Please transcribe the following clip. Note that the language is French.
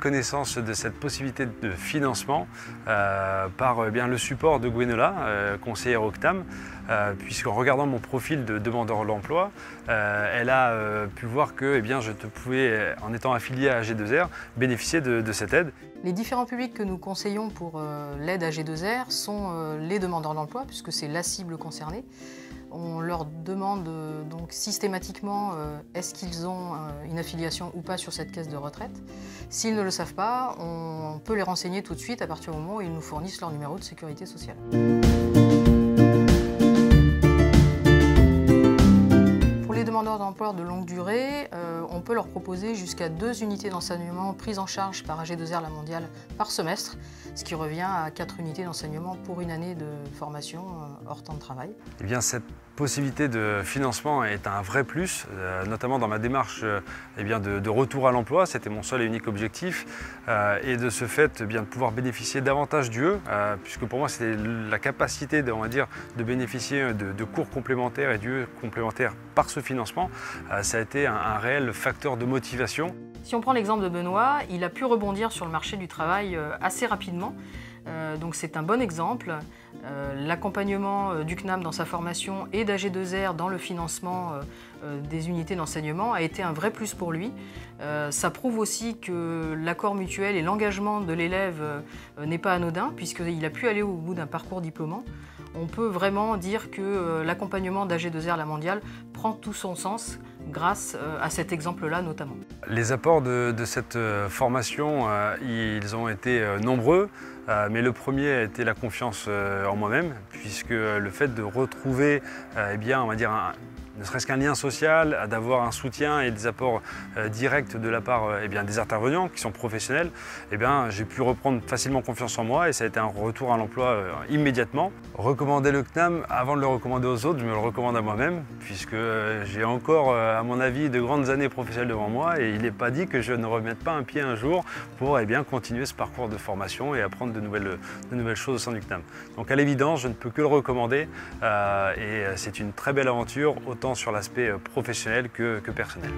connaissance de cette possibilité de financement par le support de Gwenola, conseillère au CNAM, puisqu'en regardant mon profil de demandeur d'emploi, elle a pu voir que je pouvais, en étant affilié à G2R, bénéficier de cette aide. Les différents publics que nous conseillons pour l'aide à G2R sont les demandeurs d'emploi, puisque c'est la cible concernée. On leur demande donc systématiquement est-ce qu'ils ont une affiliation ou pas sur cette caisse de retraite. S'ils ne le savent pas, on peut les renseigner tout de suite à partir du moment où ils nous fournissent leur numéro de sécurité sociale. Pour les demandeurs d'emploi de longue durée, on peut leur proposer jusqu'à 2 unités d'enseignement prises en charge par G2R La Mondiale par semestre, ce qui revient à 4 unités d'enseignement pour une année de formation hors temps de travail. Cette possibilité de financement est un vrai plus, notamment dans ma démarche de retour à l'emploi. C'était mon seul et unique objectif, et de ce fait de pouvoir bénéficier davantage d'UE, puisque pour moi c'était la capacité de bénéficier de cours complémentaires et d'UE complémentaires par ce financement. Ça a été un réel facteur de motivation. Si on prend l'exemple de Benoît, il a pu rebondir sur le marché du travail assez rapidement. Donc c'est un bon exemple. L'accompagnement du CNAM dans sa formation et d'AG2R dans le financement des unités d'enseignement a été un vrai plus pour lui. Ça prouve aussi que l'accord mutuel et l'engagement de l'élève n'est pas anodin, puisqu'il a pu aller au bout d'un parcours diplômant. On peut vraiment dire que l'accompagnement d'AG2R La Mondiale prend tout son sens grâce à cet exemple-là notamment. Les apports de cette formation, ils ont été nombreux, mais le premier a été la confiance en moi-même, puisque le fait de retrouver ne serait-ce qu'un lien social, d'avoir un soutien et des apports directs de la part des intervenants qui sont professionnels, j'ai pu reprendre facilement confiance en moi et ça a été un retour à l'emploi immédiatement. Recommander le CNAM, avant de le recommander aux autres, je me le recommande à moi-même, puisque j'ai encore, à mon avis, de grandes années professionnelles devant moi et il n'est pas dit que je ne remette pas un pied un jour pour continuer ce parcours de formation et apprendre de nouvelles choses au sein du CNAM. Donc à l'évidence, je ne peux que le recommander et c'est une très belle aventure, autant sur l'aspect professionnel que personnel.